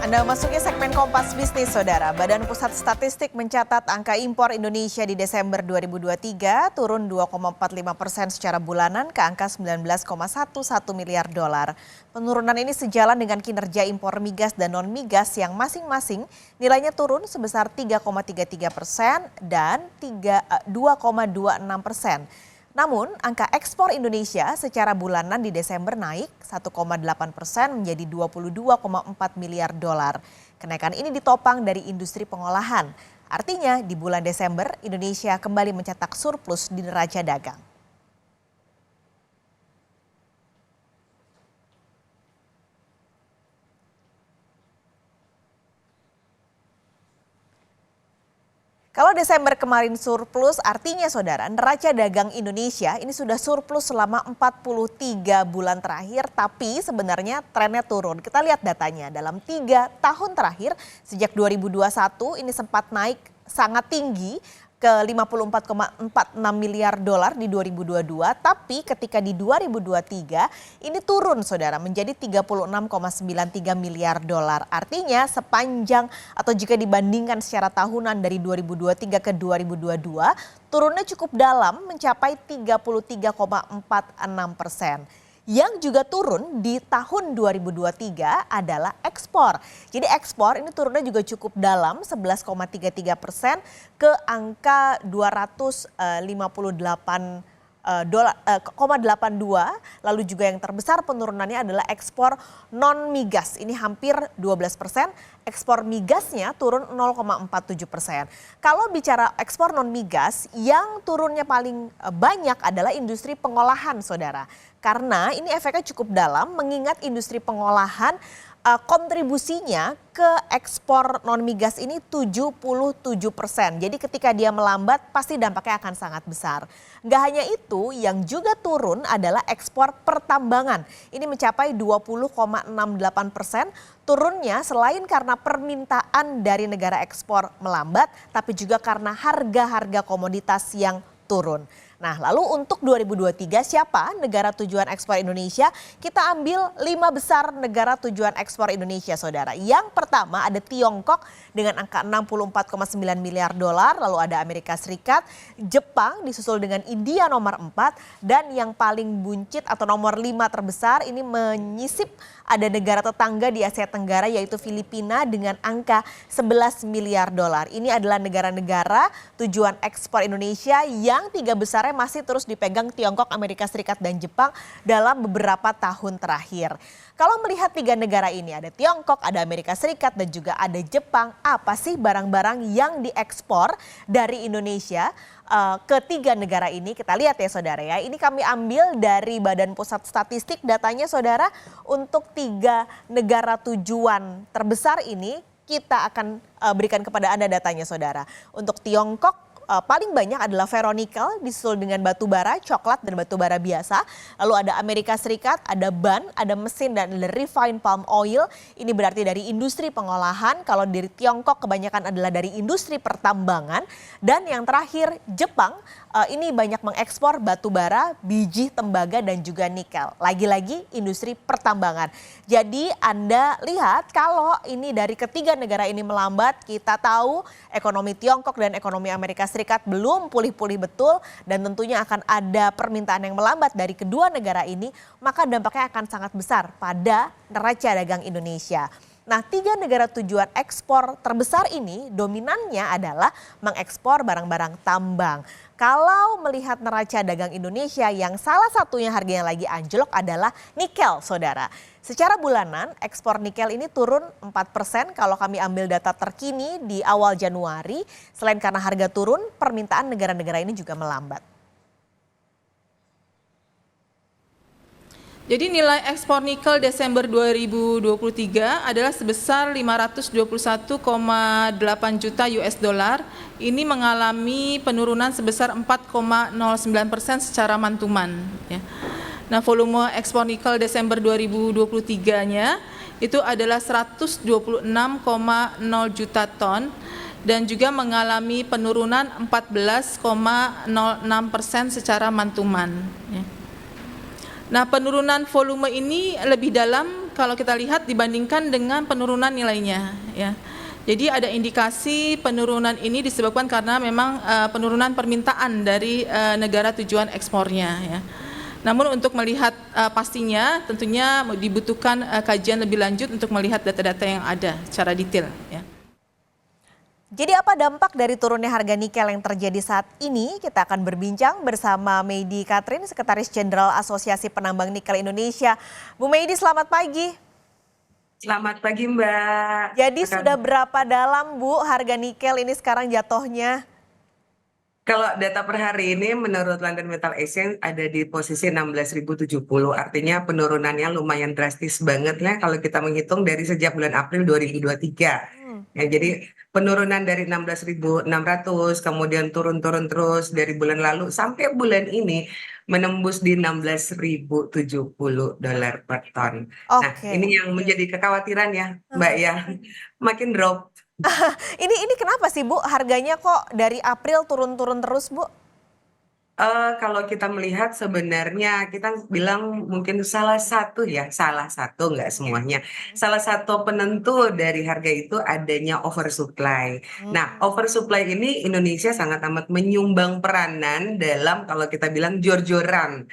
Anda memasuki segmen Kompas Bisnis, Saudara. Badan Pusat Statistik mencatat angka impor Indonesia di Desember 2023 turun 2,45% secara bulanan ke angka 19,11 miliar dolar. Penurunan ini sejalan dengan kinerja impor migas dan non-migas yang masing-masing nilainya turun sebesar 3,33% dan 2,26%. Namun, angka ekspor Indonesia secara bulanan di Desember naik 1,8% menjadi 22,4 miliar dolar. Kenaikan ini ditopang dari industri pengolahan. Artinya, di bulan Desember, Indonesia kembali mencetak surplus di neraca dagang. Kalau Desember kemarin surplus, artinya saudara, neraca dagang Indonesia ini sudah surplus selama 43 bulan terakhir, tapi sebenarnya trennya turun. Kita lihat datanya, dalam 3 tahun terakhir, sejak 2021 ini sempat naik sangat tinggi ke 54,46 miliar dolar di 2022, tapi ketika di 2023 ini turun saudara menjadi 36,93 miliar dolar. Artinya sepanjang atau jika dibandingkan secara tahunan dari 2023 ke 2022, turunnya cukup dalam mencapai 33,46%. Yang juga turun di tahun 2023 adalah ekspor. Jadi ekspor ini turunnya juga cukup dalam 11,33% ke angka 258,82. Lalu juga yang terbesar penurunannya adalah ekspor non-migas. Ini hampir 12%. Ekspor migasnya turun 0,47%. Kalau bicara ekspor non-migas, yang turunnya paling banyak adalah industri pengolahan, saudara. Karena ini efeknya cukup dalam mengingat industri pengolahan kontribusinya ke ekspor non-migas ini 77%. Jadi ketika dia melambat pasti dampaknya akan sangat besar. Nggak hanya itu, yang juga turun adalah ekspor pertambangan. Ini mencapai 20,68%. Turunnya selain karena permintaan dari negara ekspor melambat, tapi juga karena harga-harga komoditas yang turun. Nah, lalu untuk 2023 siapa negara tujuan ekspor Indonesia? Kita ambil 5 besar negara tujuan ekspor Indonesia, saudara. Yang pertama ada Tiongkok dengan angka 64,9 miliar dolar, lalu ada Amerika Serikat, Jepang disusul dengan India nomor 4, dan yang paling buncit atau nomor 5 terbesar ini menyisip ada negara tetangga di Asia Tenggara yaitu Filipina dengan angka 11 miliar dolar. Ini adalah negara-negara tujuan ekspor Indonesia yang 3 besar masih terus dipegang Tiongkok, Amerika Serikat, dan Jepang dalam beberapa tahun terakhir. Kalau melihat 3 negara ini, ada Tiongkok, ada Amerika Serikat, dan juga ada Jepang, apa sih barang-barang yang diekspor dari Indonesia ke 3 negara ini? Kita lihat ya saudara ya, ini kami ambil dari Badan Pusat Statistik datanya saudara. Untuk 3 negara tujuan terbesar ini kita akan berikan kepada Anda datanya saudara. Untuk Tiongkok, paling banyak adalah ferronikel disusul dengan batu bara, coklat, dan batu bara biasa. Lalu ada Amerika Serikat, ada ban, ada mesin, dan ada refined palm oil. Ini berarti dari industri pengolahan. Kalau dari Tiongkok kebanyakan adalah dari industri pertambangan. Dan yang terakhir Jepang, ini banyak mengekspor batu bara, biji tembaga, dan juga nikel. Lagi-lagi industri pertambangan. Jadi Anda lihat kalau ini dari ketiga negara ini melambat, kita tahu ekonomi Tiongkok dan ekonomi Amerika Serikat belum pulih-pulih betul, dan tentunya akan ada permintaan yang melambat dari kedua negara ini, maka dampaknya akan sangat besar pada neraca dagang Indonesia. Nah, 3 negara tujuan ekspor terbesar ini dominannya adalah mengekspor barang-barang tambang. Kalau melihat neraca dagang Indonesia yang salah satunya harganya lagi anjlok adalah nikel, saudara. Secara bulanan ekspor nikel ini turun 4% kalau kami ambil data terkini di awal Januari. Selain karena harga turun, permintaan negara-negara ini juga melambat. Jadi nilai ekspor nikel Desember 2023 adalah sebesar 521,8 juta US dollar. Ini mengalami penurunan sebesar 4,09% secara month-to-month. Ya. Nah, volume ekspor nikel Desember 2023-nya itu adalah 126,0 juta ton dan juga mengalami penurunan 14,06% secara month-to-month. Ya. Nah, penurunan volume ini lebih dalam kalau kita lihat dibandingkan dengan penurunan nilainya ya. Jadi ada indikasi penurunan ini disebabkan karena memang penurunan permintaan dari negara tujuan ekspornya ya. Namun untuk melihat pastinya tentunya dibutuhkan kajian lebih lanjut untuk melihat data-data yang ada secara detail ya. Jadi apa dampak dari turunnya harga nikel yang terjadi saat ini? Kita akan berbincang bersama Meydi Katrin, Sekretaris Jenderal Asosiasi Penambang Nikel Indonesia. Bu Meydi, selamat pagi. Selamat pagi Mbak. Jadi sudah berapa dalam Bu harga nikel ini sekarang jatuhnya? Kalau data per hari ini menurut London Metal Exchange ada di posisi 16.070. Artinya penurunannya lumayan drastis banget ya kalau kita menghitung dari sejak bulan April 2023. Ya, jadi penurunan dari 16.600 kemudian turun-turun terus dari bulan lalu sampai bulan ini menembus di 16.070 dolar per ton. Nah, Oke. ini yang menjadi kekhawatiran ya, Mbak ya. Makin drop. Ini kenapa sih Bu harganya kok dari April turun-turun terus Bu? Kalau kita melihat sebenarnya kita bilang mungkin salah satu nggak semuanya. Salah satu penentu dari harga itu adanya oversupply. Nah, oversupply ini Indonesia sangat amat menyumbang peranan dalam kalau kita bilang jor-joran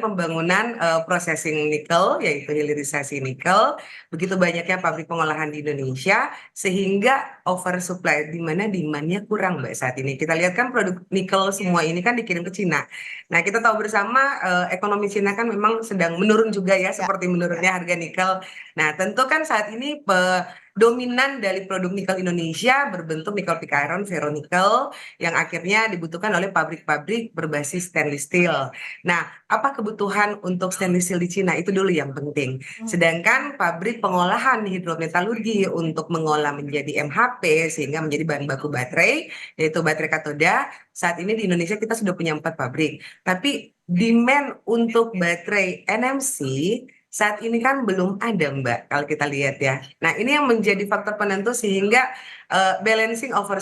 pembangunan processing nikel yaitu hilirisasi nikel. Begitu banyaknya pabrik pengolahan di Indonesia sehingga oversupply di mana demand-nya kurang Mbak saat ini. Kita lihat kan produk nikel semua ini kan dikirim ke Cina. Nah, kita tahu bersama ekonomi Cina kan memang sedang menurun juga ya, seperti menurunnya harga nikel. Nah, tentu kan saat ini dominan dari produk nikel Indonesia berbentuk nikel pig iron, ferronikel yang akhirnya dibutuhkan oleh pabrik-pabrik berbasis stainless steel. Nah, apa kebutuhan untuk stainless steel di Cina itu dulu yang penting. Sedangkan pabrik pengolahan hidrometalurgi untuk mengolah menjadi MHP sehingga menjadi bahan baku baterai yaitu baterai katoda. Saat ini di Indonesia kita sudah punya 4 pabrik. Tapi demand untuk baterai NMC saat ini kan belum ada Mbak kalau kita lihat ya. Nah, ini yang menjadi faktor penentu sehingga balancing over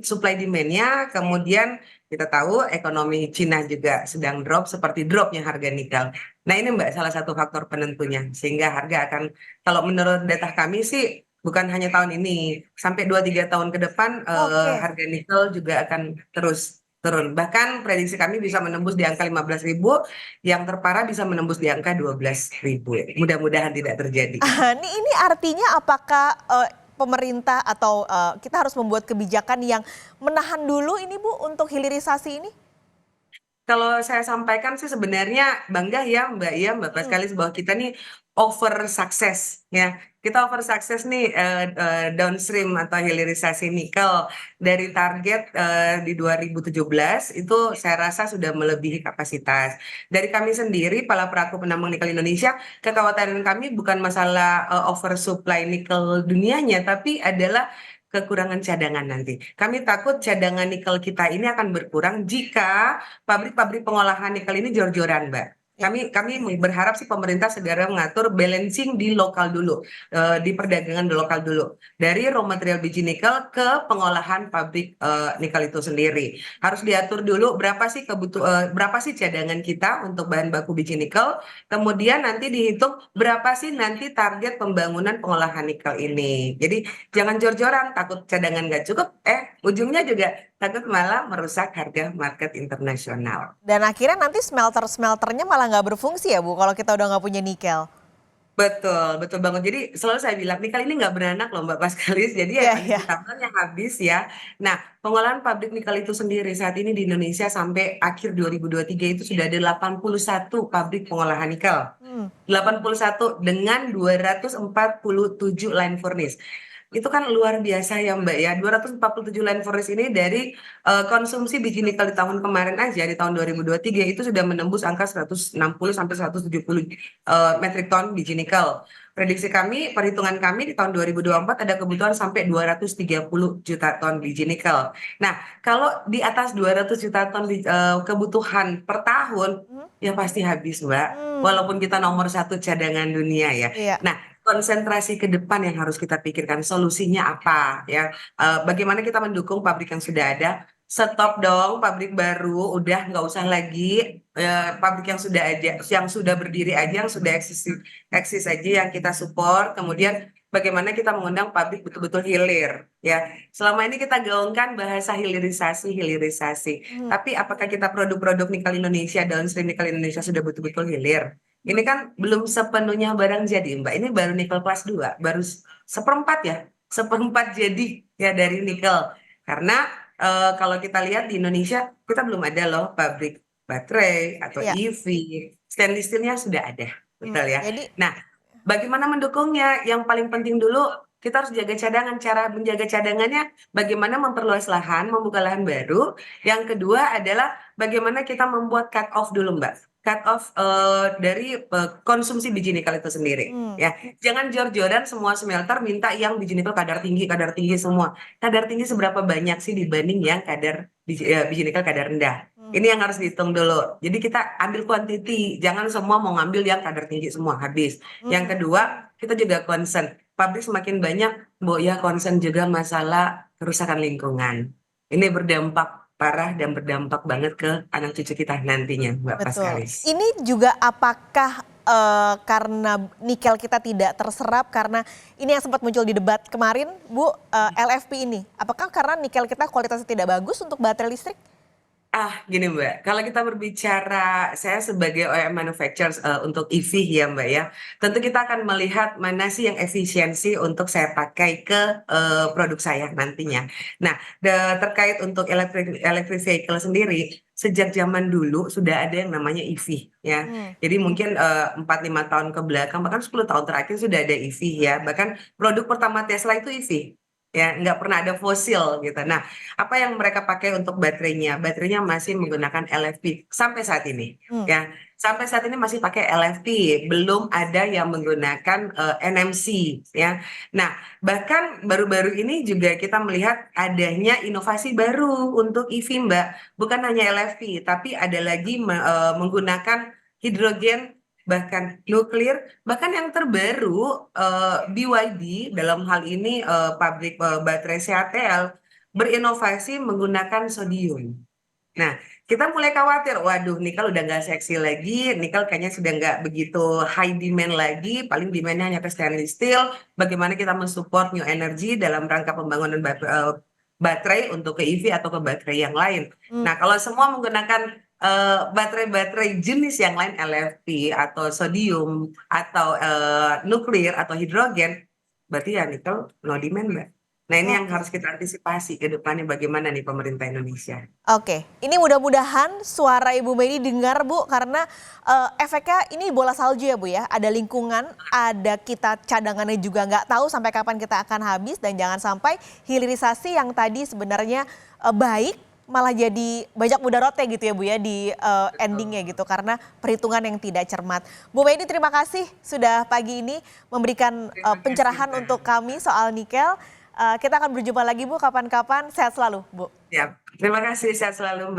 supply demand-nya, kemudian kita tahu ekonomi Cina juga sedang drop seperti dropnya harga nikel. Nah, ini Mbak salah satu faktor penentunya sehingga harga akan, kalau menurut data kami sih bukan hanya tahun ini, sampai 2-3 tahun ke depan harga nikel juga akan terus turun. Bahkan prediksi kami bisa menembus di angka 15.000, yang terparah bisa menembus di angka 12.000. Mudah-mudahan tidak terjadi. Ini artinya apakah pemerintah atau kita harus membuat kebijakan yang menahan dulu ini Bu untuk hilirisasi ini? Kalau saya sampaikan sih sebenarnya bangga ya Mbak Paskalis bahwa kita nih over sukses ya. Kita over sukses nih downstream atau hilirisasi nikel dari target di 2017 itu saya rasa sudah melebihi kapasitas. Dari kami sendiri, para pelaku penambang nikel Indonesia, kekhawatiran kami bukan masalah oversupply nikel dunianya, tapi adalah kekurangan cadangan nanti. Kami takut cadangan nikel kita ini akan berkurang jika pabrik-pabrik pengolahan nikel ini jor-joran, Mbak. Kami berharap sih pemerintah segera mengatur balancing di lokal dulu, di perdagangan di lokal dulu. Dari raw material biji nikel ke pengolahan pabrik nikel itu sendiri. Harus diatur dulu berapa sih cadangan kita untuk bahan baku biji nikel, kemudian nanti dihitung berapa sih nanti target pembangunan pengolahan nikel ini. Jadi jangan jor-joran, takut cadangan nggak cukup, ujungnya juga takut malah merusak harga market internasional. Dan akhirnya nanti smelter-smelternya malah nggak berfungsi ya Bu kalau kita udah nggak punya nikel. Betul, betul banget. Jadi selalu saya bilang nikel ini nggak beranak loh Mbak Paskalis. Jadi ya pagi ditabung yang habis ya. Nah, pengolahan pabrik nikel itu sendiri saat ini di Indonesia sampai akhir 2023 itu sudah ada 81 pabrik pengolahan nikel. 81 dengan 247 line furnace. Itu kan luar biasa ya Mbak ya. 247 line furnace ini dari konsumsi biji nikel di tahun kemarin aja, di tahun 2023 itu sudah menembus angka 160 sampai 170 metrik ton biji nikel. Prediksi kami, perhitungan kami di tahun 2024 ada kebutuhan sampai 230 juta ton biji nikel. Nah, kalau di atas 200 juta ton kebutuhan per tahun, ya pasti habis Mbak. Walaupun kita nomor 1 cadangan dunia ya. Nah, konsentrasi ke depan yang harus kita pikirkan solusinya apa ya, bagaimana kita mendukung pabrik yang sudah ada stop dong pabrik baru, udah nggak usah lagi pabrik yang sudah ada, yang sudah berdiri aja, yang sudah eksis aja yang kita support. Kemudian bagaimana kita mengundang pabrik betul-betul hilir, ya. Selama ini kita gaungkan bahasa hilirisasi, hilirisasi. Tapi apakah kita produk-produk nikel Indonesia, downstream nikel Indonesia sudah betul-betul hilir? Ini kan belum sepenuhnya barang jadi, Mbak. Ini baru nikel kelas 2, baru seperempat ya, seperempat jadi ya dari nikel. Karena kalau kita lihat di Indonesia, kita belum ada loh pabrik baterai atau Ya. EV, stainless steelnya sudah ada, betul ya. Jadi Nah, bagaimana mendukungnya? Yang paling penting dulu kita harus jaga cadangan. Cara menjaga cadangannya bagaimana memperluas lahan, membuka lahan baru. Yang kedua adalah bagaimana kita membuat cut off dulu, Mbak. Cut off dari konsumsi biji nikel itu sendiri. Ya, jangan jor-joran semua smelter minta yang biji nikel kadar tinggi semua. Kadar tinggi seberapa banyak sih dibanding yang kadar biji nikel kadar rendah? Ini yang harus dihitung dulu. Jadi kita ambil quantity, jangan semua mau ngambil yang kadar tinggi semua habis. Yang kedua, kita juga concern. Pabrik semakin banyak, Bu, ya concern juga masalah kerusakan lingkungan. Ini berdampak parah dan berdampak banget ke anak cucu kita nantinya, Mbak betul. Paskalis. Ini juga apakah karena nikel kita tidak terserap, karena ini yang sempat muncul di debat kemarin, Bu, LFP ini. Apakah karena nikel kita kualitasnya tidak bagus untuk baterai listrik? Gini Mbak, kalau kita berbicara saya sebagai OEM manufacturer untuk EV ya Mbak ya, tentu kita akan melihat mana sih yang efisiensi untuk saya pakai ke produk saya nantinya. Nah, terkait untuk electric vehicle sendiri, sejak zaman dulu sudah ada yang namanya EV ya. Jadi mungkin 4-5 tahun ke belakang, bahkan 10 tahun terakhir sudah ada EV ya. Bahkan produk pertama Tesla itu EV. Ya, nggak pernah ada fosil gitu. Nah, apa yang mereka pakai untuk baterainya? Baterainya masih menggunakan LFP sampai saat ini. Ya, sampai saat ini masih pakai LFP, belum ada yang menggunakan NMC. Ya, nah bahkan baru-baru ini juga kita melihat adanya inovasi baru untuk EV, Mbak. Bukan hanya LFP, tapi ada lagi menggunakan hidrogen, bahkan nuklir, bahkan yang terbaru BYD dalam hal ini pabrik baterai CATL berinovasi menggunakan sodium. Nah, kita mulai khawatir, waduh nikel udah nggak seksi lagi, nikel kayaknya sudah nggak begitu high demand lagi, paling demandnya hanya ke stainless steel. Bagaimana kita mensupport new energy dalam rangka pembangunan baterai untuk ke EV atau ke baterai yang lain. Nah, kalau semua menggunakan baterai-baterai jenis yang lain, LFP atau sodium atau nuklir atau hidrogen, berarti ya nikel no demand, Mbak. Nah, ini yang harus kita antisipasi ke depannya bagaimana nih pemerintah Indonesia. Oke, ini mudah-mudahan suara Ibu Medi dengar, Bu, karena efeknya ini bola salju ya, Bu ya. Ada lingkungan, ada kita cadangannya juga nggak tahu sampai kapan kita akan habis, dan jangan sampai hilirisasi yang tadi sebenarnya baik malah jadi banyak mudaratnya gitu ya, Bu ya, di endingnya gitu, karena perhitungan yang tidak cermat. Bu Medi, terima kasih sudah pagi ini memberikan pencerahan untuk kami soal nikel. Kita akan berjumpa lagi, Bu, kapan-kapan. Sehat selalu, Bu. Ya, terima kasih, sehat selalu, Mbak.